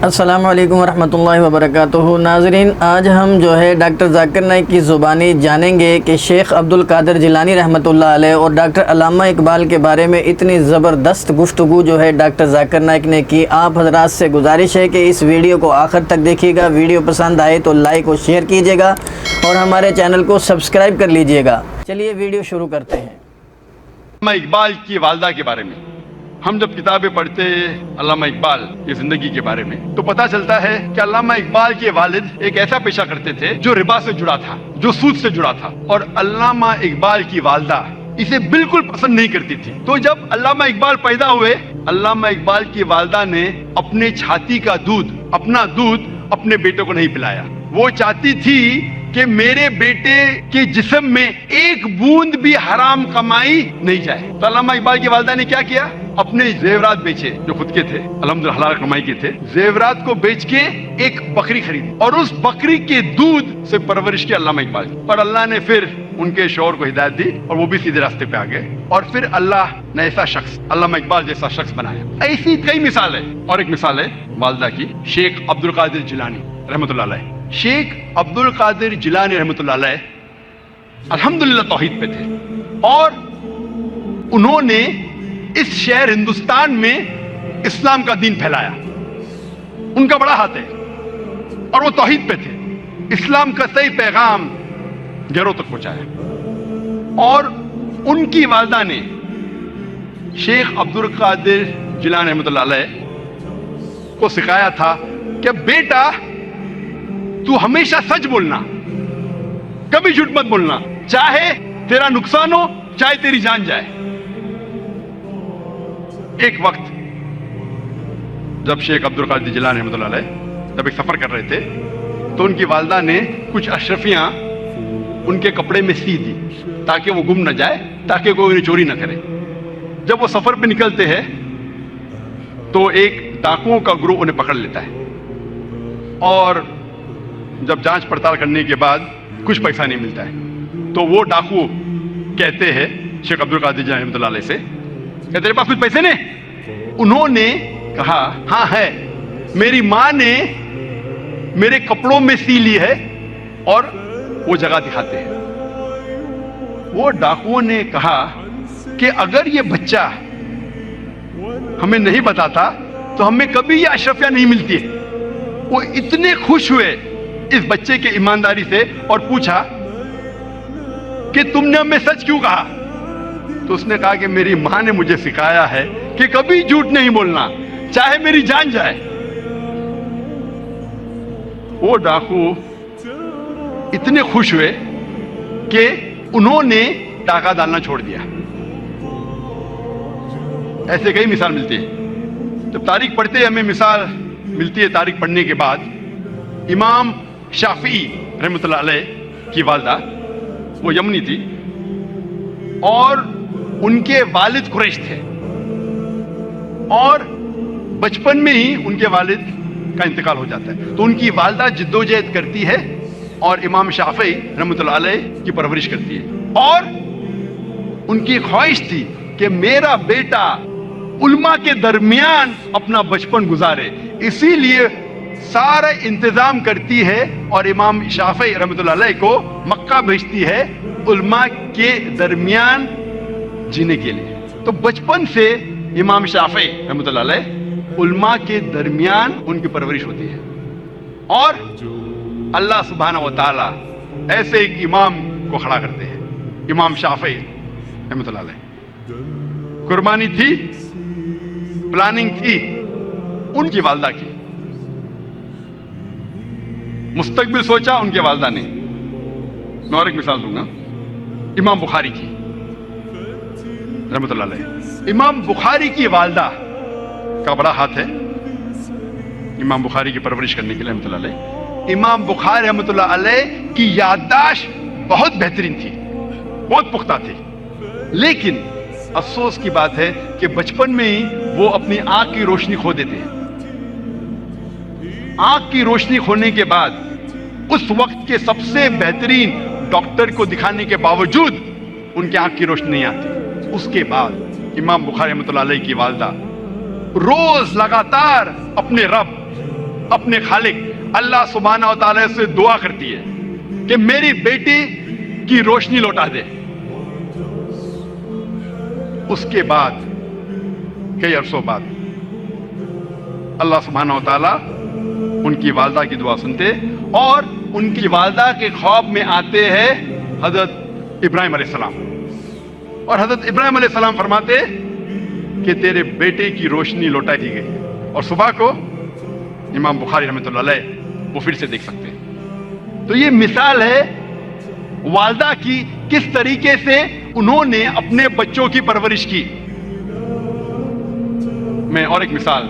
السلام علیکم ورحمۃ اللہ وبرکاتہ۔ ناظرین، آج ہم جو ہے ڈاکٹر ذاکر نائک کی زبانی جانیں گے کہ شیخ عبدالقادر جیلانی رحمۃ اللہ علیہ اور ڈاکٹر علامہ اقبال کے بارے میں اتنی زبردست گفتگو جو ہے ڈاکٹر ذاکر نائک نے کی۔ آپ حضرات سے گزارش ہے کہ اس ویڈیو کو آخر تک دیکھیے گا۔ ویڈیو پسند آئے تو لائک اور شیئر کیجیے گا اور ہمارے چینل کو سبسکرائب کر لیجیے گا۔ چلیے ویڈیو شروع کرتے ہیں۔ علامہ اقبال کی والدہ کے بارے میں ہم جب کتابیں پڑھتے ہیں علامہ اقبال کی زندگی کے بارے میں تو پتہ چلتا ہے کہ علامہ اقبال کے والد ایک ایسا پیشہ کرتے تھے جو ربا سے جڑا تھا، جو سود سے جڑا تھا، اور علامہ اقبال کی والدہ اسے بالکل پسند نہیں کرتی تھی۔ تو جب علامہ اقبال پیدا ہوئے، علامہ اقبال کی والدہ نے اپنے چھاتی کا دودھ، اپنا دودھ اپنے بیٹے کو نہیں پلایا۔ وہ چاہتی تھی کہ میرے بیٹے کے جسم میں ایک بوند بھی حرام کمائی نہیں جائے۔ تو علامہ اقبال کی والدہ نے کیا کیا؟ اپنے زیورات بیچے جو خود کے تھے، الحمدللہ حلال کمائی کے تھے، زیورات کو بیچ کے ایک بکری خریدی اور اس بکری کے دودھ سے پرورش کی علامہ اقبال کی۔ اور اللہ نے پھر ان کے شوہر کو ہدایت دی اور وہ بھی سیدھے راستے پہ آ گئے، اور پھر اللہ نے ایسا شخص، علامہ اقبال جیسا شخص بنایا۔ ایسی کئی مثال ہے، اور ایک مثال ہے والدہ کی، شیخ عبدالقادر جیلانی رحمۃ اللہ علیہ۔ شیخ عبدالقادر جیلانی رحمۃ اللہ علیہ الحمدللہ توحید پہ تھے، اور انہوں نے اس شہر ہندوستان میں اسلام کا دین پھیلایا۔ ان کا بڑا ہاتھ ہے، اور وہ توحید پہ تھے، اسلام کا صحیح پیغام گھروں تک پہنچایا۔ اور ان کی والدہ نے شیخ عبدالقادر جیلانی رحمۃ اللہ علیہ کو سکھایا تھا کہ بیٹا تو ہمیشہ سچ بولنا، کبھی جھوٹ مت بولنا، چاہے تیرا نقصان ہو چاہے تیری جان جائے۔ ایک وقت جب شیخ عبدالقادر جیلانی رحمۃ اللہ علیہ جب ایک سفر کر رہے تھے تو ان کی والدہ نے کچھ اشرفیاں ان کے کپڑے میں سی دی تاکہ وہ گم نہ جائے، تاکہ کوئی انہیں چوری نہ کرے۔ جب وہ سفر پہ نکلتے ہیں تو ایک ڈاکوؤں کا گروہ انہیں پکڑ لیتا ہے، اور جب جانچ پڑتال کرنے کے بعد کچھ پیسہ نہیں ملتا ہے تو وہ ڈاکو کہتے ہیں شیخ عبدالقادر جیلانی رحمۃ اللہ علیہ سے کہ تیرے پاس کچھ پیسے نہیں؟ انہوں نے کہا ہاں ہے، میری ماں نے میرے کپڑوں میں سی لی ہے، اور وہ جگہ دکھاتے ہیں۔ وہ ڈاکوؤں نے کہا کہ اگر یہ بچہ ہمیں نہیں بتاتا تو ہمیں کبھی یہ اشرفیاں نہیں ملتی ہے۔ وہ اتنے خوش ہوئے اس بچے کے ایمانداری سے اور پوچھا کہ تم نے ہمیں سچ کیوں کہا؟ تو اس نے کہا کہ میری ماں نے مجھے سکھایا ہے کہ کبھی جھوٹ نہیں بولنا، چاہے میری جان جائے۔ وہ ڈاکو اتنے خوش ہوئے کہ انہوں نے ڈاکہ ڈالنا چھوڑ دیا۔ ایسے کئی مثال ملتی ہے، جب تاریخ پڑھتے ہیں ہمیں مثال ملتی ہے۔ تاریخ پڑھنے کے بعد امام شافعی رحمۃ اللہ علیہ کی والدہ وہ یمنی تھی، اور ان کے والد قریش تھے، اور بچپن میں ہی ان کے والد کا انتقال ہو جاتا ہے۔ تو ان کی والدہ جدوجہد کرتی ہے اور امام شافعی رحمۃ اللہ علیہ کی پرورش کرتی ہے، اور ان کی خواہش تھی کہ میرا بیٹا علماء کے درمیان اپنا بچپن گزارے، اسی لیے سارا انتظام کرتی ہے اور امام شافعی رحمۃ اللہ علیہ کو مکہ بھیجتی ہے علماء کے درمیان جینے کے لیے۔ تو بچپن سے امام شافعی رحمۃ اللہ علیہ علماء کے درمیان ان کی پرورش ہوتی ہے، اور اللہ سبحانہ و تعالی ایسے ایک امام کو کھڑا کرتے ہیں، امام شافعی رحمۃ اللہ علیہ۔ قربانی تھی، پلاننگ تھی ان کی والدہ کی، مستقبل سوچا ان کے والدہ نے۔ میں اور ایک مثال دوں گا امام بخاری کی رحمۃ اللہ علیہ۔ امام بخاری کی والدہ کا بڑا ہاتھ ہے امام بخاری کی پرورش کرنے کے لیے رحمۃ اللہ علیہ۔ امام بخاری رحمۃ اللہ علیہ کی یادداشت بہت بہترین تھی، بہت پختہ تھی، لیکن افسوس کی بات ہے کہ بچپن میں ہی وہ اپنی آنکھ کی روشنی کھو دیتے ہیں۔ آنکھ کی روشنی کھونے کے بعد اس وقت کے سب سے بہترین ڈاکٹر کو دکھانے کے باوجود ان کی آنکھ کی روشنی نہیں آتی۔ اس کے بعد امام بخاری رحمۃ اللہ علیہ کی والدہ روز لگاتار اپنے رب اپنے خالق اللہ سبحانہ و تعالی سے دعا کرتی ہے کہ میری بیٹی کی روشنی لوٹا دے. اس کے بعد کئی عرصوں بعد اللہ سبحانہ و تعالیٰ ان کی والدہ کی دعا سنتے اور ان کی والدہ کے خواب میں آتے ہیں حضرت ابراہیم علیہ السلام, اور حضرت ابراہیم علیہ السلام فرماتے کہ تیرے بیٹے کی روشنی لوٹا دی گئی. اور صبح کو امام بخاری رحمۃ اللہ علیہ وہ پھر سے دیکھ سکتے ہیں. تو یہ مثال ہے والدہ کی, کس طریقے سے انہوں نے اپنے بچوں کی پرورش کی. میں اور ایک مثال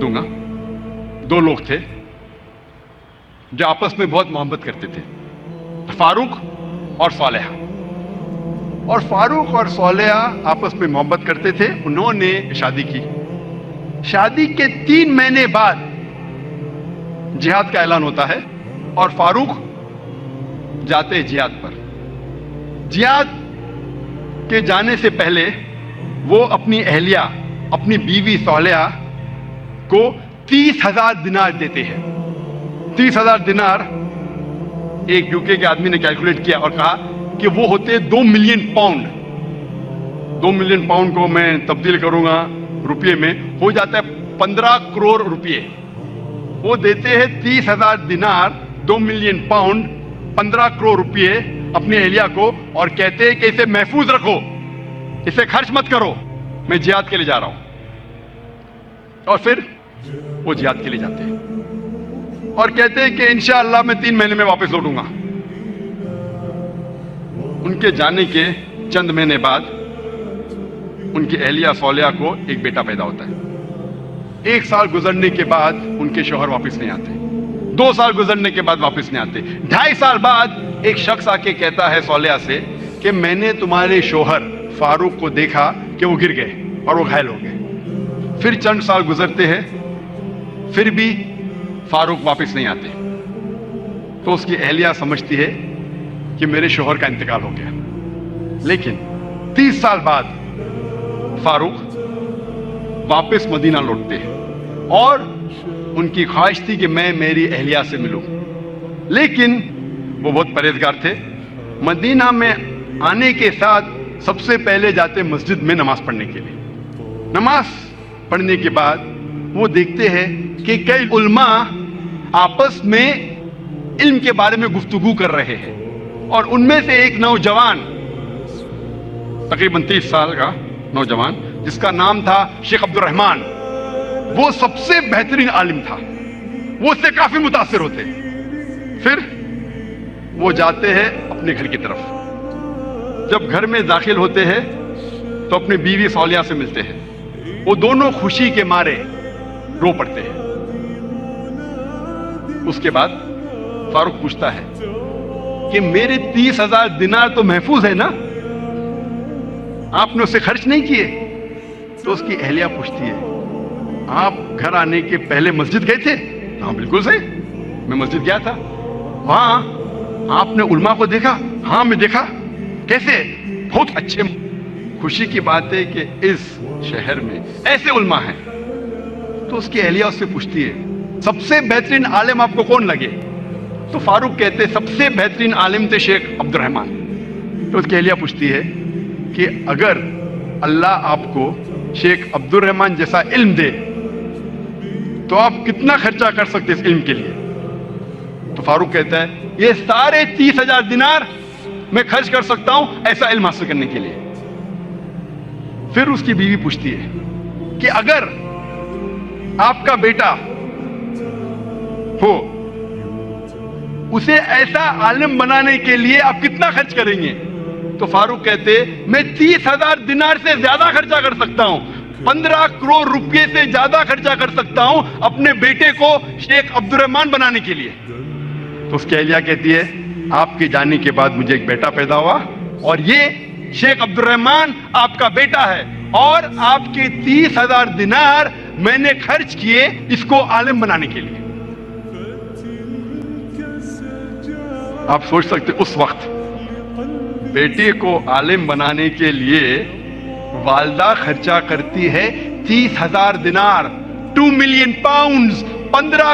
دوں گا. دو لوگ تھے جو آپس میں بہت محبت کرتے تھے, فاروق اور صالحہ. اور فاروق اور صالحہ آپس میں محبت کرتے تھے. انہوں نے شادی کی. شادی کے 3 مہینے بعد جہاد کا اعلان ہوتا ہے اور فاروق جاتے جہاد پر. جہاد کے جانے سے پہلے وہ اپنی اہلیہ, اپنی بیوی صالحہ کو 30,000 دینار دیتے ہیں. 30,000 دینار ایک یوکے کے آدمی نے کیلکولیٹ کیا اور کہا کہ وہ ہوتے 2 ملین پاؤنڈ. 2 ملین پاؤنڈ کو میں تبدیل کروں گا روپیے میں, ہو جاتا ہے 15 کروڑ روپیے. وہ دیتے ہیں 30,000 دینار, 2 ملین پاؤنڈ, 15 کروڑ روپیے اپنی اہلیہ کو, اور کہتے ہیں کہ اسے محفوظ رکھو, اسے خرچ مت کرو, میں جہاد کے لیے جا رہا ہوں. اور پھر وہ جہاد کے لیے جاتے ہیں اور کہتے ہیں کہ انشاءاللہ میں 3 مہینے میں واپس لوٹوں گا. ان کے جانے کے چند مہینے بعد ان کی اہلیہ صالحہ کو ایک بیٹا پیدا ہوتا ہے. 1 سال گزرنے کے بعد ان کے شوہر واپس نہیں آتے. 2 سال گزرنے کے بعد واپس نہیں آتے. 2.5 سال بعد ایک شخص آ کے کہتا ہے صالحہ سے کہ میں نے تمہارے شوہر فاروق کو دیکھا کہ وہ گر گئے اور وہ گھائل ہو گئے. پھر چند سال گزرتے ہیں, پھر بھی فاروق واپس نہیں آتے. تو اس کی اہلیہ سمجھتی ہے کہ میرے شوہر کا انتقال ہو گیا. لیکن 30 سال بعد فاروق واپس مدینہ لوٹتے ہیں اور ان کی خواہش تھی کہ میں میری اہلیہ سے ملوں. لیکن وہ بہت پرہیزگار تھے. مدینہ میں آنے کے ساتھ سب سے پہلے جاتے مسجد میں نماز پڑھنے کے لیے. نماز پڑھنے کے بعد وہ دیکھتے ہیں کہ کئی علماء آپس میں علم کے بارے میں گفتگو کر رہے ہیں, اور ان میں سے ایک نوجوان, تقریباً 30 سال کا نوجوان, جس کا نام تھا شیخ عبد الرحمان, وہ سب سے بہترین عالم تھا. وہ اس سے کافی متاثر ہوتے. پھر وہ جاتے ہیں اپنے گھر کی طرف. جب گھر میں داخل ہوتے ہیں تو اپنی بیوی صالحہ سے ملتے ہیں. وہ دونوں خوشی کے مارے رو پڑتے ہیں. اس کے بعد فاروق پوچھتا ہے کہ میرے 30,000 دینار تو محفوظ ہے نا, آپ نے اسے خرچ نہیں کیے؟ تو اس کی اہلیہ پوچھتی ہے آپ گھر آنے کے پہلے مسجد گئے تھے؟ ہاں بالکل صحیح, میں مسجد گیا تھا. ہاں آپ نے علماء کو دیکھا؟ ہاں میں دیکھا. کیسے؟ بہت اچھے. خوشی کی بات ہے کہ اس شہر میں ایسے علماء ہیں. تو اس کی اہلیہ اس سے پوچھتی ہے سب سے بہترین عالم آپ کو کون لگے؟ تو فاروق کہتے سب سے بہترین عالم تھے شیخ عبد الرحمان. تو اس کی اہلیہ پوچھتی ہے کہ اگر اللہ آپ کو شیخ عبد الرحمان جیسا علم دے تو آپ کتنا خرچہ کر سکتے اس علم کے لیے؟ تو فاروق کہتا ہے یہ سارے 30,000 دینار میں خرچ کر سکتا ہوں ایسا علم حاصل کرنے کے لیے. پھر اس کی بیوی پوچھتی ہے کہ اگر آپ کا بیٹا ہو, اسے ایسا عالم بنانے کے لیے آپ کتنا خرچ کریں گے؟ تو فاروق کہتے میں 30,000 دینار سے زیادہ خرچہ کر سکتا ہوں, 15 کروڑ روپے سے زیادہ خرچہ کر سکتا ہوں اپنے بیٹے کو شیخ عبد الرحمان بنانے کے لیے. تو اس کی اہلیہ کہتی ہے آپ کے جانے کے بعد مجھے ایک بیٹا پیدا ہوا اور یہ شیخ عبد الرحمان آپ کا بیٹا ہے, اور آپ کے 30,000 دینار میں نے خرچ کیے اس کو عالم بنانے کے لیے. آپ سوچ سکتے اس وقت بیٹے کو عالم بنانے کے لیے والدہ خرچہ کرتی ہے 30,000 دینار, 2 ملین پاؤنڈز, 15